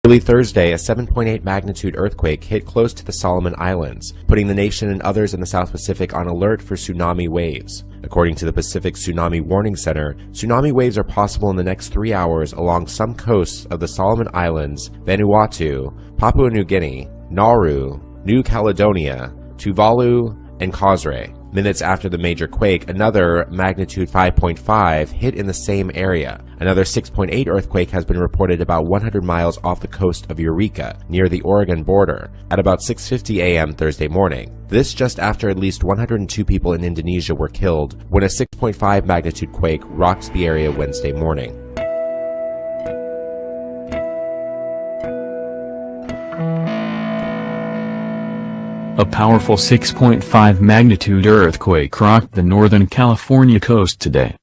Early Thursday, a 7.8 magnitude earthquake hit close to the Solomon Islands, putting the nation and others in the South Pacific on alert for tsunami waves. According to the Pacific Tsunami Warning Center, tsunami waves are possible in the next 3 hours along some coasts of the Solomon Islands, Vanuatu, Papua New Guinea, Nauru, New Caledonia, Tuvalu, and Kosrae. Minutes after the major quake, another magnitude 5.5 hit in the same area. Another 6.8 earthquake has been reported about 100 miles off the coast of Eureka, near the Oregon border, at about 6:50 a.m. Thursday morning. This just after at least 102 people in Indonesia were killed when a 6.5 magnitude quake rocked the area Wednesday morning. A powerful 6.5 magnitude earthquake rocked the Northern California coast today.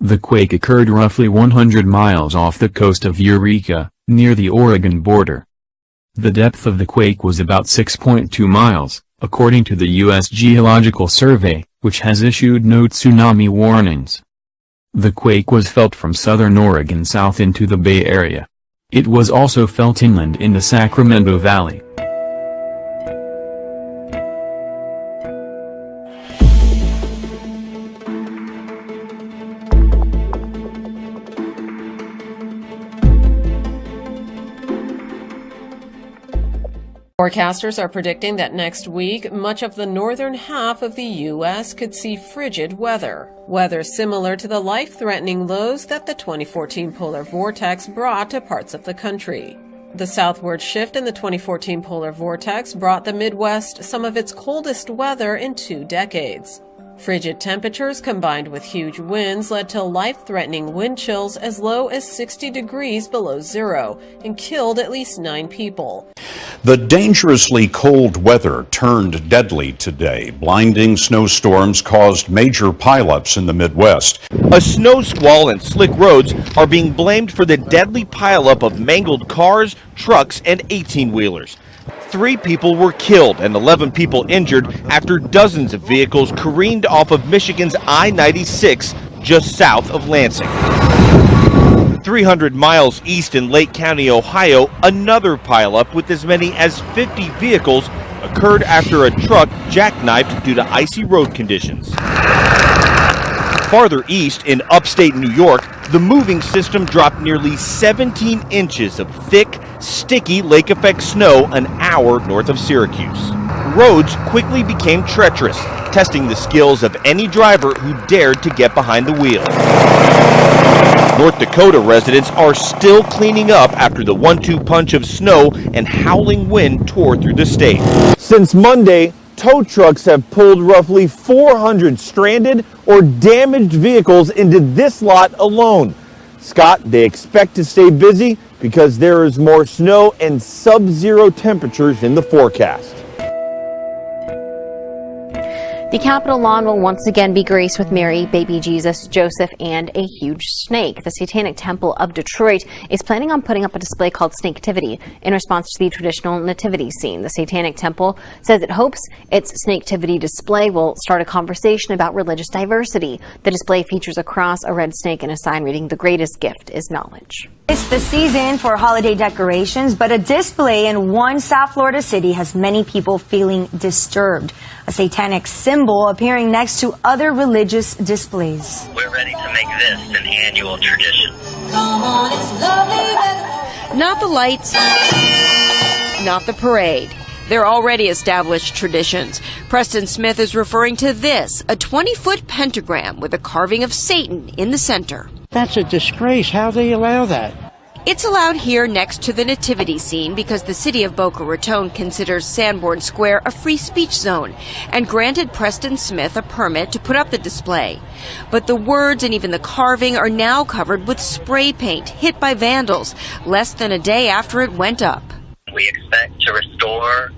The quake occurred roughly 100 miles off the coast of Eureka, near the Oregon border. The depth of the quake was about 6.2 miles, according to the U.S. Geological Survey, which has issued no tsunami warnings. The quake was felt from southern Oregon south into the Bay Area. It was also felt inland in the Sacramento Valley. Forecasters are predicting that next week, much of the northern half of the U.S. could see frigid weather. Weather similar to the life-threatening lows that the 2014 polar vortex brought to parts of the country. The southward shift in the 2014 polar vortex brought the Midwest some of its coldest weather in 2 decades. Frigid temperatures combined with huge winds led to life-threatening wind chills as low as 60 degrees below zero and killed at least 9 people. The dangerously cold weather turned deadly today. Blinding snowstorms caused major pileups in the Midwest. A snow squall and slick roads are being blamed for the deadly pileup of mangled cars, trucks, and 18-wheelers. 3 people were killed and 11 people injured after dozens of vehicles careened off of Michigan's I-96 just south of Lansing. 300 miles east in Lake County, Ohio, another pileup with as many as 50 vehicles occurred after a truck jackknifed due to icy road conditions. Farther east in upstate New York, the moving system dropped nearly 17 inches of thick, sticky lake-effect snow an hour north of Syracuse. Roads quickly became treacherous, testing the skills of any driver who dared to get behind the wheel. North Dakota residents are still cleaning up after the 1-2 punch of snow and howling wind tore through the state. Since Monday, tow trucks have pulled roughly 400 stranded or damaged vehicles into this lot alone. Scott, they expect to stay busy because there is more snow and sub-zero temperatures in the forecast. The Capitol lawn will once again be graced with Mary, baby Jesus, Joseph, and a huge snake. The Satanic Temple of Detroit is planning on putting up a display called Snaketivity in response to the traditional nativity scene. The Satanic Temple says it hopes its Snaketivity display will start a conversation about religious diversity. The display features a cross, a red snake, and a sign reading, "The greatest gift is knowledge." It's the season for holiday decorations, but a display in one South Florida city has many people feeling disturbed. A satanic symbol appearing next to other religious displays. We're ready to make this an annual tradition. Come on, it's lovely weather. Not the lights, not the parade. They're already established traditions. Preston Smith is referring to this, a 20-foot pentagram with a carving of Satan in the center. That's a disgrace. How do they allow that? It's allowed here next to the nativity scene because the city of Boca Raton considers Sanborn Square a free speech zone and granted Preston Smith a permit to put up the display. But the words and even the carving are now covered with spray paint hit by vandals less than a day after it went up. We expect to restore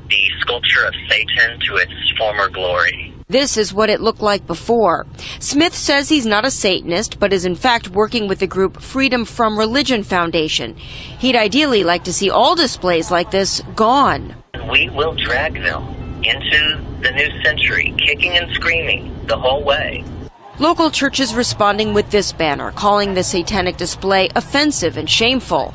the sculpture of Satan to its former glory. This is what it looked like before. Smith says he's not a Satanist, but is in fact working with the group Freedom from Religion Foundation. He'd ideally like to see all displays like this gone. We will drag them into the new century, kicking and screaming the whole way. Local churches responding with this banner, calling the satanic display offensive and shameful.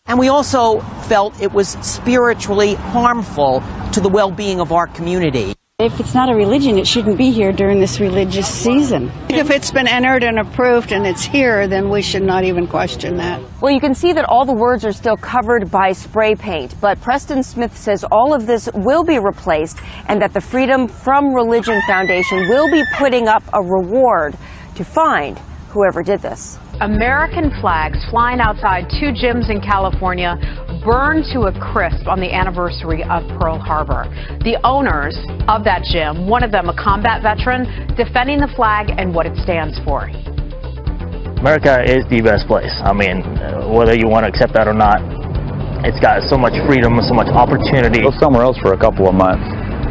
And we also felt it was spiritually harmful to the well-being of our community. If it's not a religion, it shouldn't be here during this religious season. If it's been entered and approved and it's here, then we should not even question that. Well, you can see that all the words are still covered by spray paint, but Preston Smith says all of this will be replaced and that the Freedom from Religion Foundation will be putting up a reward to find whoever did this. American flags flying outside two gyms in California burned to a crisp on the anniversary of Pearl Harbor. The owners of that gym, one of them a combat veteran, defending the flag and what it stands for. America is the best place. I mean, whether you want to accept that or not, it's got so much freedom, so much opportunity. Go somewhere else for a couple of months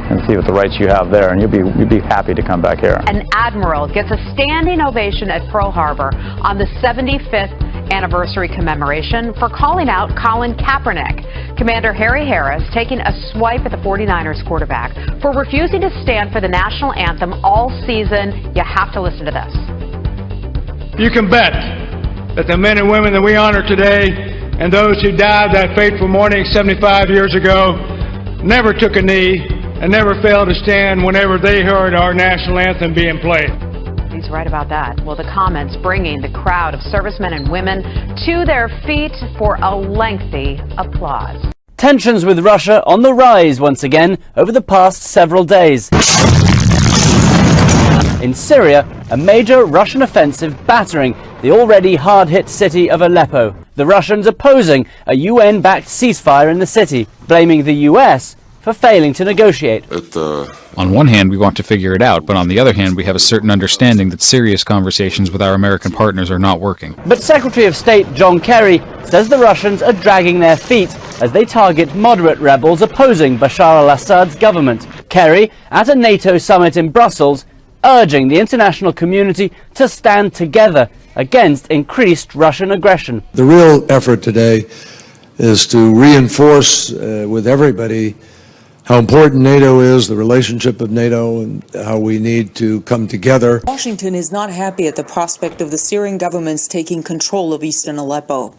and see what the rights you have there, and you'll be happy to come back here. An admiral gets a standing ovation at Pearl Harbor on the 75th anniversary commemoration for calling out Colin Kaepernick. Commander Harry Harris taking a swipe at the 49ers quarterback for refusing to stand for the national anthem all season. You have to listen to this. You can bet that the men and women that we honor today and those who died that fateful morning 75 years ago never took a knee and never failed to stand whenever they heard our national anthem being played. He's right about that. Well, the comments bringing the crowd of servicemen and women to their feet for a lengthy applause. Tensions with Russia on the rise once again over the past several days. In Syria, a major Russian offensive battering the already hard-hit city of Aleppo. The Russians opposing a UN-backed ceasefire in the city, blaming the US for failing to negotiate. On one hand, we want to figure it out, but on the other hand, we have a certain understanding that serious conversations with our American partners are not working. But Secretary of State John Kerry says the Russians are dragging their feet as they target moderate rebels opposing Bashar al-Assad's government. Kerry, at a NATO summit in Brussels, urging the international community to stand together against increased Russian aggression. The real effort today is to reinforce with everybody how important NATO is, the relationship of NATO, and how we need to come together. Washington is not happy at the prospect of the Syrian government's taking control of eastern Aleppo.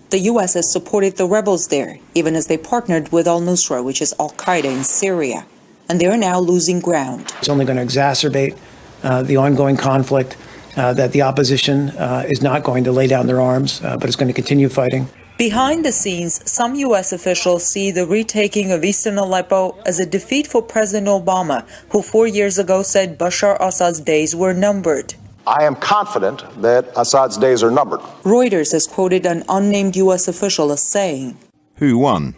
The U.S. has supported the rebels there, even as they partnered with al-Nusra, which is al-Qaeda in Syria, and they are now losing ground. It's only going to exacerbate the ongoing conflict, that the opposition is not going to lay down their arms, but is going to continue fighting. Behind the scenes, some U.S. officials see the retaking of eastern Aleppo as a defeat for President Obama, who 4 years ago said Bashar Assad's days were numbered. I am confident that Assad's days are numbered. Reuters has quoted an unnamed U.S. official as saying, "Who won?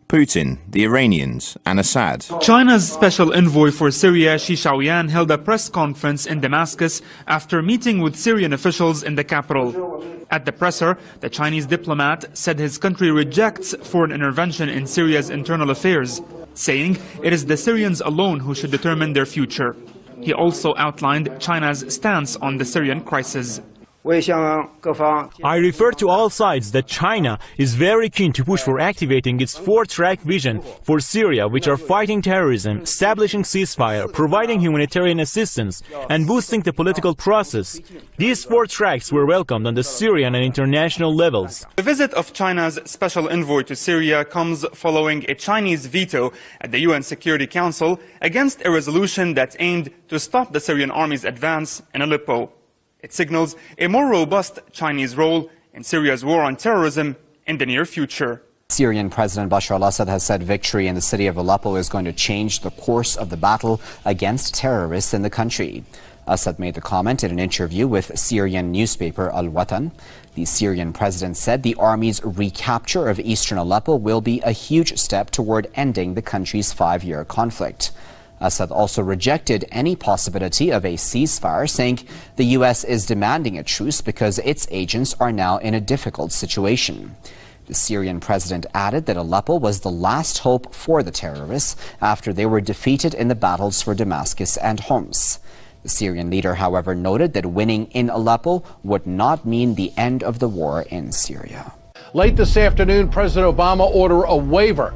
Putin, the Iranians, and Assad." China's special envoy for Syria, Shi Shaoyan, held a press conference in Damascus after meeting with Syrian officials in the capital. At the presser, the Chinese diplomat said his country rejects foreign intervention in Syria's internal affairs, saying it is the Syrians alone who should determine their future. He also outlined China's stance on the Syrian crisis. I refer to all sides that China is very keen to push for activating its four-track vision for Syria, which are fighting terrorism, establishing ceasefire, providing humanitarian assistance, and boosting the political process. These four tracks were welcomed on the Syrian and international levels. The visit of China's special envoy to Syria comes following a Chinese veto at the UN Security Council against a resolution that aimed to stop the Syrian army's advance in Aleppo. It signals a more robust Chinese role in Syria's war on terrorism in the near future. Syrian President Bashar al-Assad has said victory in the city of Aleppo is going to change the course of the battle against terrorists in the country. Assad made the comment in an interview with Syrian newspaper Al-Watan. The Syrian president said the army's recapture of eastern Aleppo will be a huge step toward ending the country's 5-year conflict. Assad also rejected any possibility of a ceasefire, saying the U.S. is demanding a truce because its agents are now in a difficult situation. The Syrian president added that Aleppo was the last hope for the terrorists after they were defeated in the battles for Damascus and Homs. The Syrian leader, however, noted that winning in Aleppo would not mean the end of the war in Syria. Late this afternoon, President Obama ordered a waiver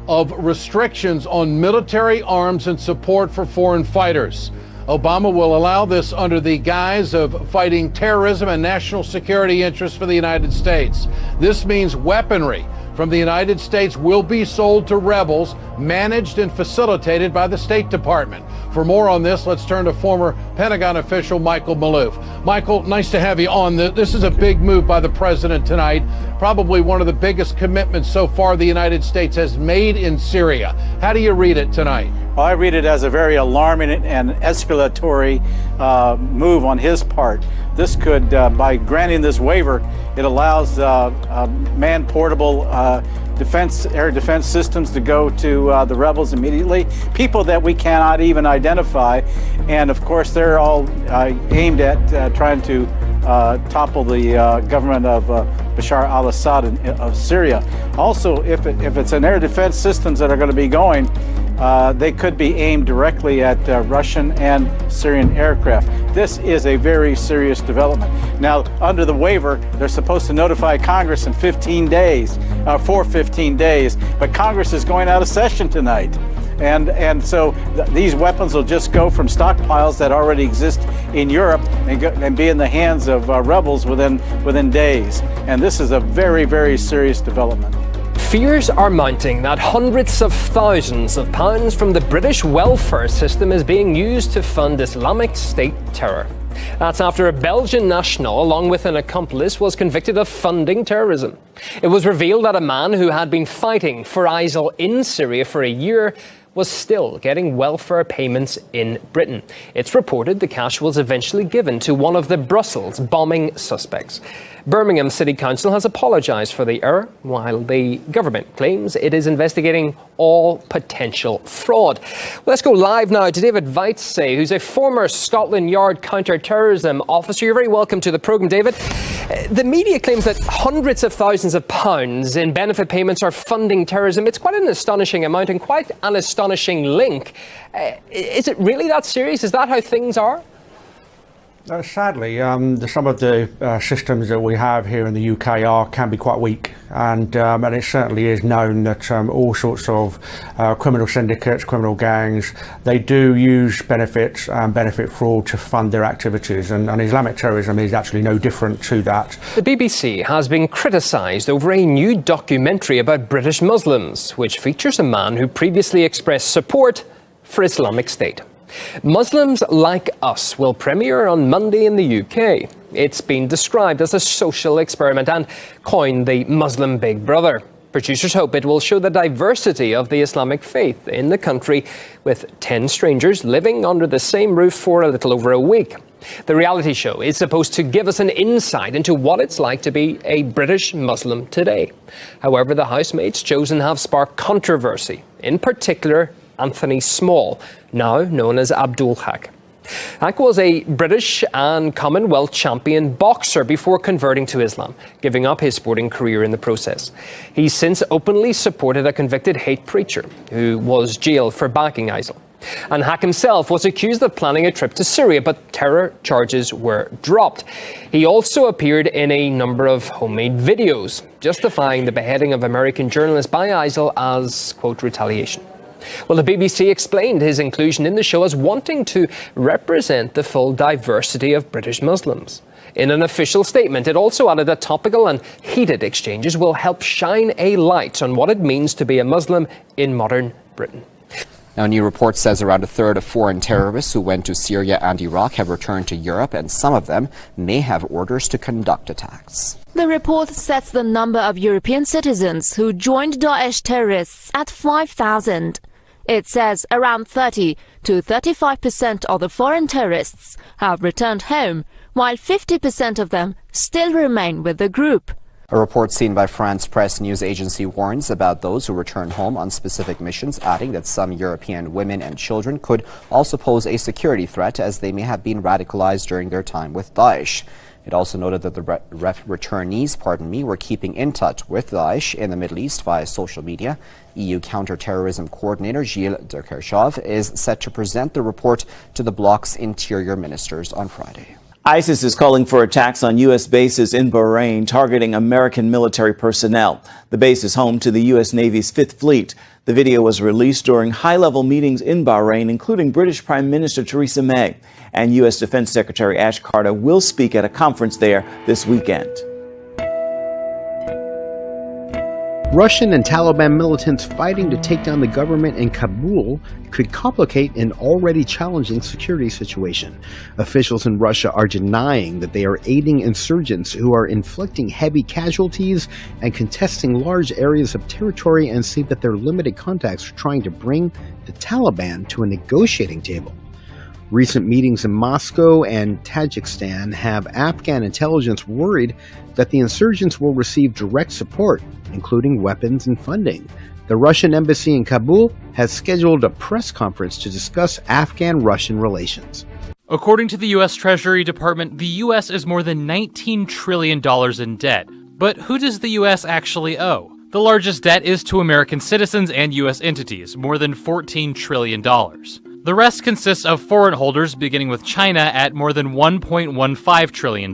of restrictions on military arms and support for foreign fighters. Obama will allow this under the guise of fighting terrorism and national security interests for the United States. This means weaponry from the United States will be sold to rebels, managed and facilitated by the State Department. For more on this, let's turn to former Pentagon official Michael Maloof. Michael, nice to have you on. This is a big move by the president tonight, probably one of the biggest commitments so far the United States has made in Syria. How do you read it tonight? Well, I read it as a very alarming and escalatory move on his part. This could, by granting this waiver, it allows man-portable air defense systems to go to the rebels immediately, people that we cannot even identify. And of course, they're all aimed at trying to topple the government of Bashar al-Assad of Syria. Also, if it's an air defense systems that are going to be going, they could be aimed directly at Russian and Syrian aircraft. This is a very serious development. Now, under the waiver, they're supposed to notify Congress in 15 days, for 15 days, but Congress is going out of session tonight. And so these weapons will just go from stockpiles that already exist in Europe and be in the hands of rebels within days. And this is a very, very serious development. Fears are mounting that hundreds of thousands of pounds from the British welfare system is being used to fund Islamic State terror. That's after a Belgian national, along with an accomplice, was convicted of funding terrorism. It was revealed that a man who had been fighting for ISIL in Syria for a year was still getting welfare payments in Britain. It's reported the cash was eventually given to one of the Brussels bombing suspects. Birmingham City Council has apologised for the error, while the government claims it is investigating all potential fraud. Let's go live now to David Weitze, who's a former Scotland Yard counter-terrorism officer. You're very welcome to the programme, David. The media claims that hundreds of thousands of pounds in benefit payments are funding terrorism. It's quite an astonishing amount and quite an astonishing link. Is it really that serious? Is that how things are? Sadly, some of the systems that we have here in the UK can be quite weak, and it certainly is known that all sorts of criminal syndicates, criminal gangs, they do use benefits and benefit fraud to fund their activities, and Islamic terrorism is actually no different to that. The BBC has been criticised over a new documentary about British Muslims, which features a man who previously expressed support for Islamic State. Muslims Like Us will premiere on Monday in the UK. It's been described as a social experiment and coined the Muslim Big Brother. Producers hope it will show the diversity of the Islamic faith in the country, with 10 strangers living under the same roof for a little over a week. The reality show is supposed to give us an insight into what it's like to be a British Muslim today. However, the housemates chosen have sparked controversy, in particular Anthony Small, now known as Abdul Haq. Haq was a British and Commonwealth champion boxer before converting to Islam, giving up his sporting career in the process. He's since openly supported a convicted hate preacher who was jailed for backing ISIL. And Haq himself was accused of planning a trip to Syria, but terror charges were dropped. He also appeared in a number of homemade videos, justifying the beheading of American journalists by ISIL as, quote, retaliation. Well, the BBC explained his inclusion in the show as wanting to represent the full diversity of British Muslims. In an official statement, it also added that topical and heated exchanges will help shine a light on what it means to be a Muslim in modern Britain. Now, a new report says around a third of foreign terrorists who went to Syria and Iraq have returned to Europe, and some of them may have orders to conduct attacks. The report sets the number of European citizens who joined Daesh terrorists at 5,000. It says around 30 to 35% of the foreign terrorists have returned home, while 50% of them still remain with the group. A report seen by France Press news agency warns about those who return home on specific missions, adding that some European women and children could also pose a security threat, as they may have been radicalized during their time with Daesh. It also noted that the returnees, were keeping in touch with Daesh in the Middle East via social media. EU counter-terrorism coordinator Gilles de Kerchove is set to present the report to the bloc's interior ministers on Friday. ISIS is calling for attacks on U.S. bases in Bahrain, targeting American military personnel. The base is home to the U.S. Navy's Fifth Fleet. The video was released during high-level meetings in Bahrain, including British Prime Minister Theresa May. And U.S. Defense Secretary Ash Carter will speak at a conference there this weekend. Russian and Taliban militants fighting to take down the government in Kabul could complicate an already challenging security situation. Officials in Russia are denying that they are aiding insurgents who are inflicting heavy casualties and contesting large areas of territory, and say that their limited contacts are trying to bring the Taliban to a negotiating table. Recent meetings in Moscow and Tajikistan have Afghan intelligence worried that the insurgents will receive direct support, including weapons and funding. The Russian embassy in Kabul has scheduled a press conference to discuss Afghan-Russian relations. According to the U.S. Treasury Department, the U.S. is more than $19 trillion in debt. But who does the U.S. actually owe? The largest debt is to American citizens and U.S. entities, more than $14 trillion. The rest consists of foreign holders, beginning with China at more than $1.15 trillion.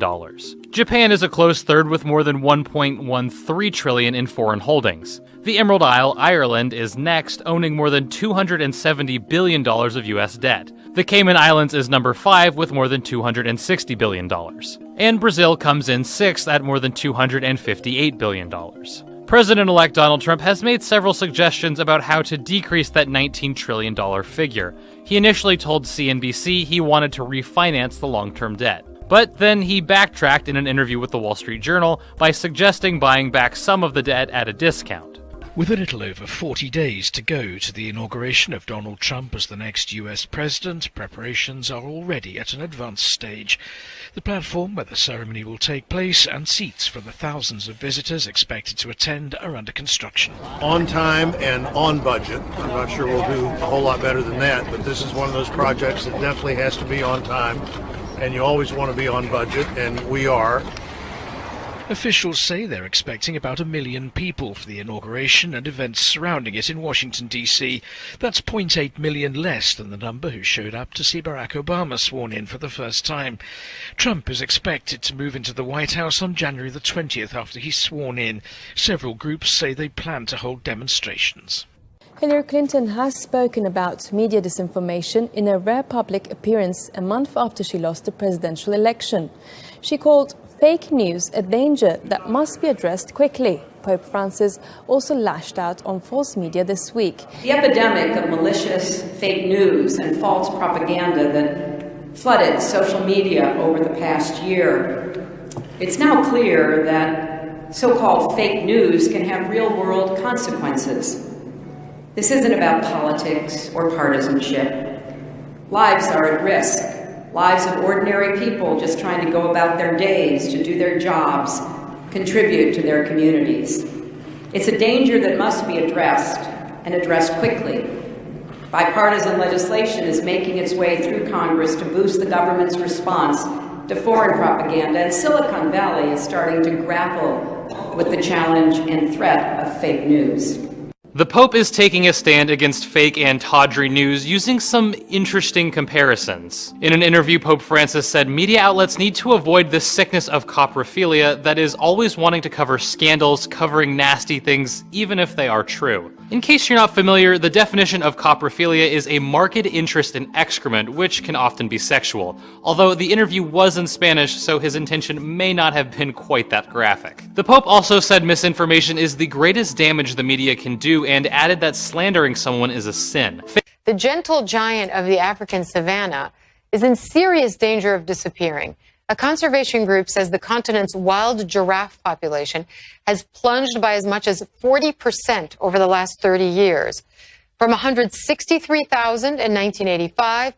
Japan is a close third with more than $1.13 trillion in foreign holdings. The Emerald Isle, Ireland, is next, owning more than $270 billion of U.S. debt. The Cayman Islands is number 5 with more than $260 billion. And Brazil comes in 6th at more than $258 billion. President-elect Donald Trump has made several suggestions about how to decrease that $19 trillion figure. He initially told CNBC he wanted to refinance the long-term debt. But then he backtracked in an interview with the Wall Street Journal by suggesting buying back some of the debt at a discount. With a little over 40 days to go to the inauguration of Donald Trump as the next US president, preparations are already at an advanced stage. The platform where the ceremony will take place and seats for the thousands of visitors expected to attend are under construction. On time and on budget. I'm not sure we'll do a whole lot better than that, but this is one of those projects that definitely has to be on time, and you always want to be on budget, and we are. Officials say they're expecting about 1 million people for the inauguration and events surrounding it in Washington, D.C. That's 0.8 million less than the number who showed up to see Barack Obama sworn in for the first time. Trump is expected to move into the White House on January the 20th after he's sworn in. Several groups say they plan to hold demonstrations. Hillary Clinton has spoken about media disinformation in a rare public appearance a month after she lost the presidential election. She called fake news a danger that must be addressed quickly. Pope Francis also lashed out on false media this week. The epidemic of malicious fake news and false propaganda that flooded social media over the past year. It's now clear that so-called fake news can have real-world consequences. This isn't about politics or partisanship. Lives are at risk. Lives of ordinary people just trying to go about their days, to do their jobs, contribute to their communities. It's a danger that must be addressed, and addressed quickly. Bipartisan legislation is making its way through Congress to boost the government's response to foreign propaganda, and Silicon Valley is starting to grapple with the challenge and threat of fake news. The Pope is taking a stand against fake and tawdry news using some interesting comparisons. In an interview, Pope Francis said media outlets need to avoid the sickness of coprophilia that is always wanting to cover scandals, covering nasty things, even if they are true. In case you're not familiar, the definition of coprophilia is a marked interest in excrement, which can often be sexual. Although the interview was in Spanish, so his intention may not have been quite that graphic. The Pope also said misinformation is the greatest damage the media can do, and added that slandering someone is a sin. The gentle giant of the African savanna is in serious danger of disappearing. A conservation group says the continent's wild giraffe population has plunged by as much as 40% over the last 30 years, from 163,000 in 1985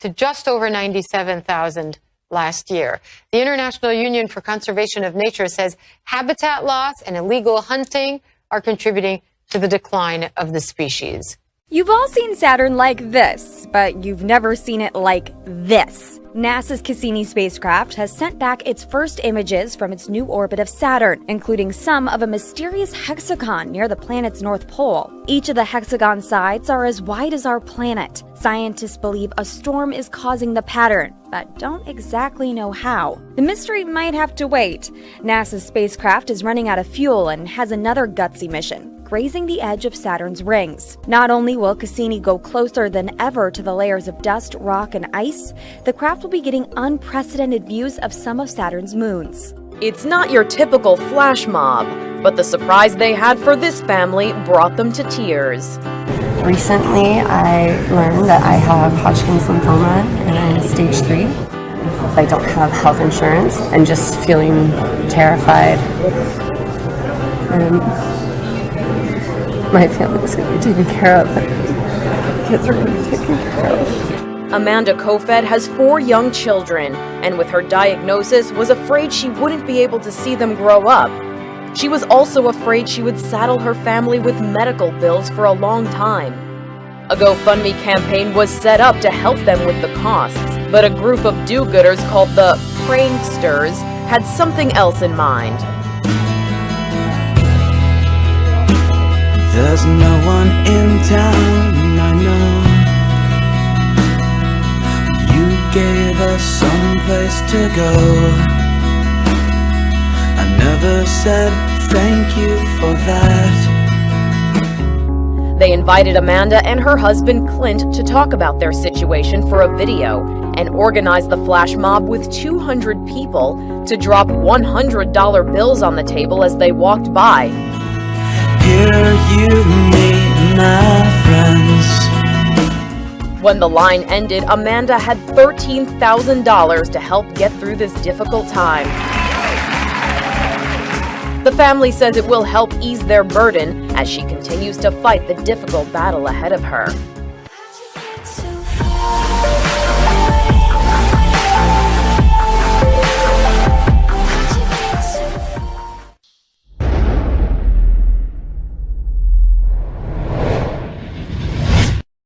to just over 97,000 last year. The International Union for Conservation of Nature says habitat loss and illegal hunting are contributing to the decline of the species. You've all seen Saturn like this, but you've never seen it like this. NASA's Cassini spacecraft has sent back its first images from its new orbit of Saturn, including some of a mysterious hexagon near the planet's north pole. Each of the hexagon sides are as wide as our planet. Scientists believe a storm is causing the pattern, but don't exactly know how. The mystery might have to wait. NASA's spacecraft is running out of fuel and has another gutsy mission, grazing the edge of Saturn's rings. Not only will Cassini go closer than ever to the layers of dust, rock, and ice, the craft will be getting unprecedented views of some of Saturn's moons. It's not your typical flash mob, but the surprise they had for this family brought them to tears. Recently, I learned that I have Hodgkin's lymphoma and stage 3. I don't have health insurance and just feeling terrified. And my family's going to be taken care of. Kids are going to be taken care of. Amanda Kofed has 4 young children, and with her diagnosis was afraid she wouldn't be able to see them grow up. She was also afraid she would saddle her family with medical bills for a long time. A GoFundMe campaign was set up to help them with the costs, but a group of do-gooders called the Pranksters had something else in mind. There's no one in town, I know. You gave us some place to go. I never said thank you for that. They invited Amanda and her husband Clint to talk about their situation for a video and organized the flash mob with 200 people to drop $100 bills on the table as they walked by. Here you meet my friends. When the line ended, Amanda had $13,000 to help get through this difficult time. The family says it will help ease their burden as she continues to fight the difficult battle ahead of her.